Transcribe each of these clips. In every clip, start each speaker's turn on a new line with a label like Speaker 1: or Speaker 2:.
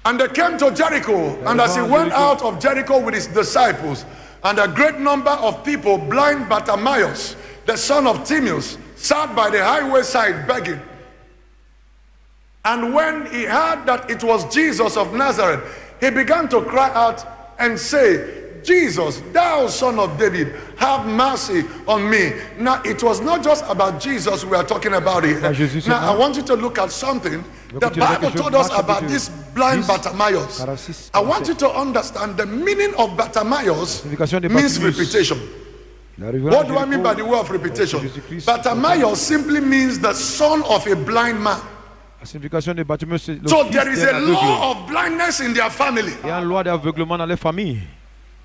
Speaker 1: And they came to Jericho, and as he went out of Jericho with his disciples, and a great number of people, blind Bartimaeus, the son of Timaeus, sat by the highway side begging. And when he heard that it was Jesus of Nazareth, he began to cry out and say, Jesus, thou son of David, have mercy on me. Now, it was not just about Jesus we are talking about here. Now, I want you to look at something. The Bible told us about this blind Bartimaeus. I want you to understand the meaning of Bartimaeus means reputation. What do I mean by the word of reputation? Bartimaeus simply means the son of a blind man. So there is a law of blindness in their family.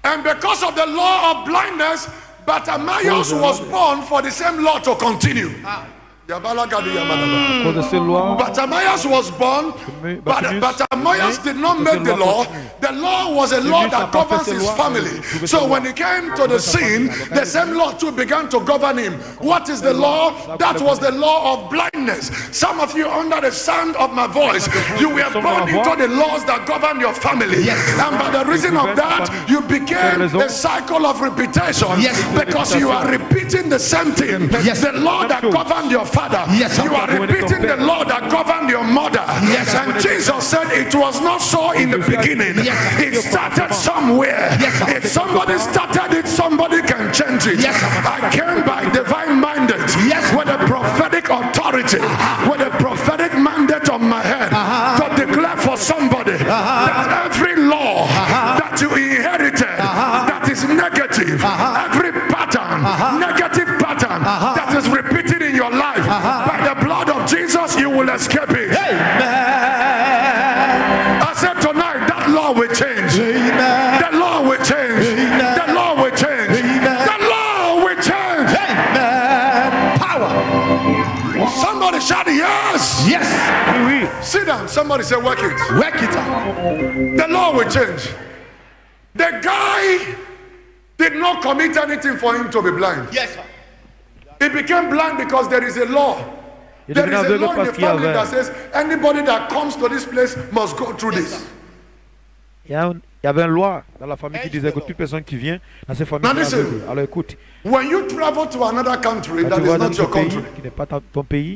Speaker 1: And because of the law of blindness, Bartimaeus was born for the same law to continue. Bartimaeus was born, but Bartimaeus did not make the law. The law was a law that governs his family. So when he came to the scene, the same law too began to govern him. What is the law? That was the law of blindness. Some of you, under the sound of my voice, you were born into the laws that govern your family. And by the reason of that, you became a cycle of repetition, because you are repeating the same thing. The law that governed your father, you are repeating the law that governed your mother. And Jesus said it was not so in the beginning. It started somewhere. If somebody started it, somebody can change it. I came by divine mandate, with a prophetic authority, with a prophetic mandate on my head, to declare for somebody that every law that you inherited that is negative, every pattern, negative pattern that is repeated in your life, by the blood of Jesus, you will escape it. I said tonight, that law will change. The law will change. The law will change. The law will change. Power. Somebody shout yes. Yes. Sit down. Somebody say work it. Work it out. The law will change. The guy did not commit anything for him to be blind. Yes, sir. He became blind because there is a law. There is a law in the family that says anybody that comes to this place must go through this.
Speaker 2: Il y avait une loi dans la famille qui disait que toute personne qui vient dans cette famille est aveugle. Alors écoute,
Speaker 1: when you travel to another country that is not your country,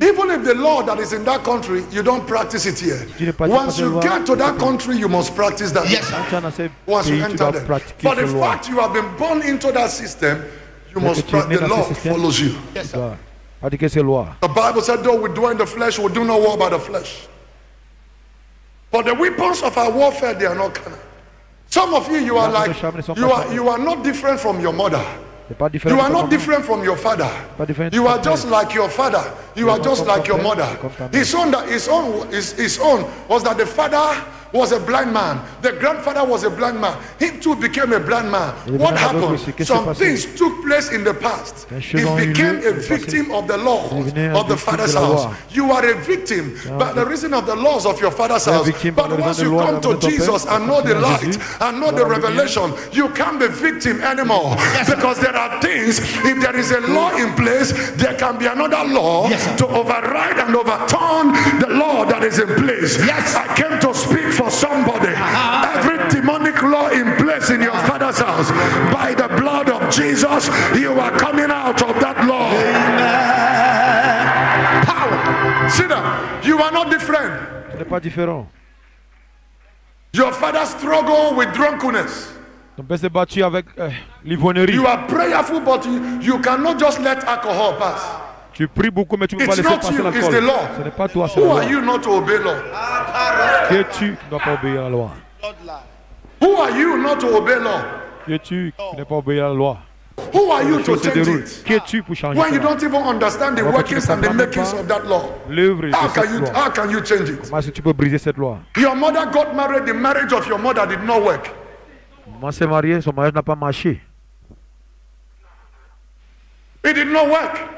Speaker 1: even if the law that is in that country, you don't practice it here. Once you get to that country, you must practice that. Yes. Once you enter there. For the fact you have been born into that system, you must practice. The law follows you. Yes, sir. The Bible said, though we dwell in the flesh, we do not war by the flesh. But the weapons of our warfare, they are not carnal. Some of you, you are like, you are not different from your mother. You are not different from your father. You are just like your father. You are just like your mother. His own was that the father was a blind man. The grandfather was a blind man. He too became a blind man. What happened? Some things took place in the past. He became a victim of the law of the father's house. You are a victim by the reason of the laws of your father's house. But once you come to Jesus and know the light and know the revelation, you can't be victim anymore. Because there are things, if there is a law in place, there can be another law to override and overturn the law that is in place. I came to speak for somebody. Every demonic law in place in your father's house, by the blood of Jesus, you are coming out of that law. Power. See that? You are not different. Your father struggled with drunkenness. You are prayerful, but you cannot just let alcohol pass.
Speaker 2: Tu pries beaucoup, mais tu peux pas laisser passer l'alcool. Ce n'est pas toi, c'est la loi.
Speaker 1: Who are you not to obey law?
Speaker 2: Qui es-tu qui ne dois pas obéir à la loi?
Speaker 1: Who are you not to obey law?
Speaker 2: Qui es-tu qui ne pas obéir à la loi?
Speaker 1: Who are you to change it?
Speaker 2: Qui es-tu pour changer
Speaker 1: when you don't even understand the workings and the makings of that law? How can you change it?
Speaker 2: Comment est-ce que tu peux briser cette loi?
Speaker 1: Your mother got married. The marriage of your mother did not work.
Speaker 2: Maman s'est mariée, son mariage n'a pas marché.
Speaker 1: It did not work.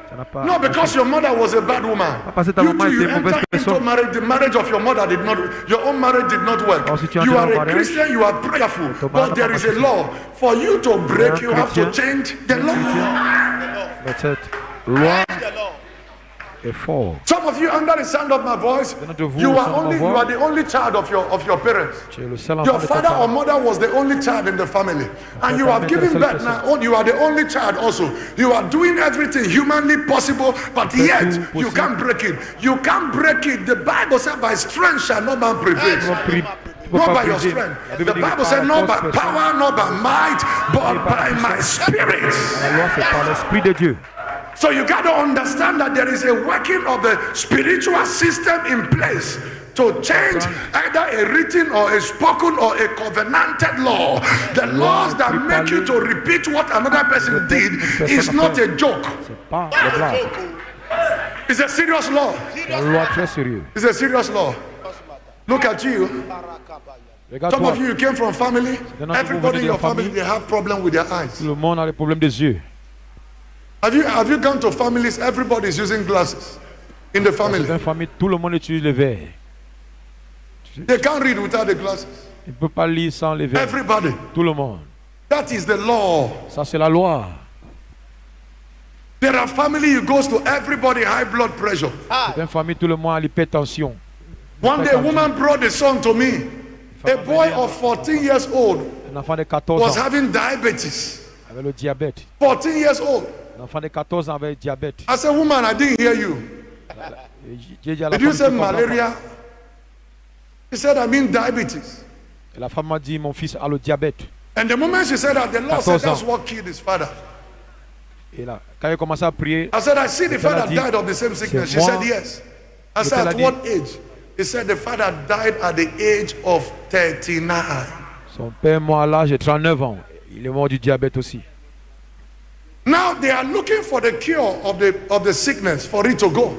Speaker 1: No, because your mother was a bad woman. You entered into marriage. The marriage of your mother did not. Your own marriage did not work. You are a Christian. You are prayerful, but there is a law for you to break. You have to change the law.
Speaker 2: That's it. Loi. est fort.
Speaker 1: Some of you under the sound of my voice, you are the only child of your parents. Your father or mother was the only child in the family, and you have given birth now. You are the only child also. You are doing everything humanly possible, but yet you can't break it. You can't break it. The Bible said, "By strength shall no man prevail." Not by your strength. The Bible said, "Not by power, not by might, but by my spirit." So you got to understand that there is a working of the spiritual system in place to change either a written or a spoken or a covenanted law. The laws that make you to repeat what another person did is not a joke. It's a serious law. It's a serious law. Look at you. Some of you came from family. Everybody in your family, they have problem with their eyes.
Speaker 2: Tout le monde a des problèmes des yeux.
Speaker 1: Have you gone to families? Everybody is using glasses in the family.
Speaker 2: Dans une famille, tout le monde utilise les verres.
Speaker 1: They can't read without the glasses.
Speaker 2: Ils ne peuvent pas lire sans les verres.
Speaker 1: Everybody.
Speaker 2: Tout le monde.
Speaker 1: That is the law.
Speaker 2: Ça c'est la loi.
Speaker 1: There are families who goes to everybody high blood pressure.
Speaker 2: Dans une famille, tout le monde a l'hypertension.
Speaker 1: One day, a woman brought a son to me. A boy of 14 years old was having diabetes.
Speaker 2: Avec le diabète.
Speaker 1: 14 years old.
Speaker 2: L'enfant de 14 ans avec diabète.
Speaker 1: I said, "Woman, I didn't hear you. Did you say malaria?" He said, "I mean diabetes."
Speaker 2: Et la femme m'a dit, mon fils a le diabète.
Speaker 1: And the moment she said that, the Lord said that's what killed his father.
Speaker 2: Et là, quand il a commencé à prier,
Speaker 1: I said, "I see the father died of the same sickness." She said, "Yes." I said, "At what age?" He said, "The father died at the age of 39."
Speaker 2: Son père est mort à l'âge de 39 ans. Il est mort du diabète aussi.
Speaker 1: Now they are looking for the cure of the sickness for it to go.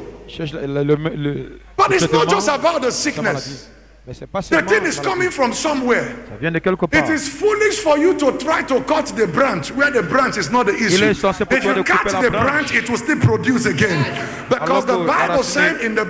Speaker 1: But it's not just about the sickness. The thing is coming from somewhere. It is foolish for you to try to cut the branch where the branch is not the issue. If you cut the branch, it will still produce again. Because the Bible said in the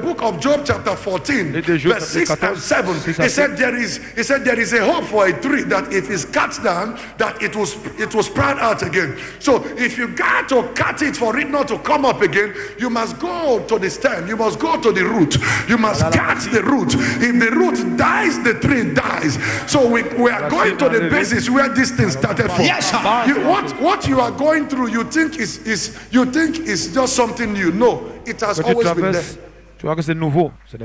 Speaker 1: book of Job chapter 14, verse 6 and 7, it said there is a hope for a tree that if it's cut down, that it will sprout out again. So if you got to cut it for it not to come up again, you must go to the stem. You must go to the root. You must cut the root. If the root dies, the tree dies. So we are going to the basis where this thing started from.
Speaker 3: Yes,
Speaker 1: what you are going through, you think is just something new. No, it has always been there.
Speaker 2: Tu vois que c'est nouveau.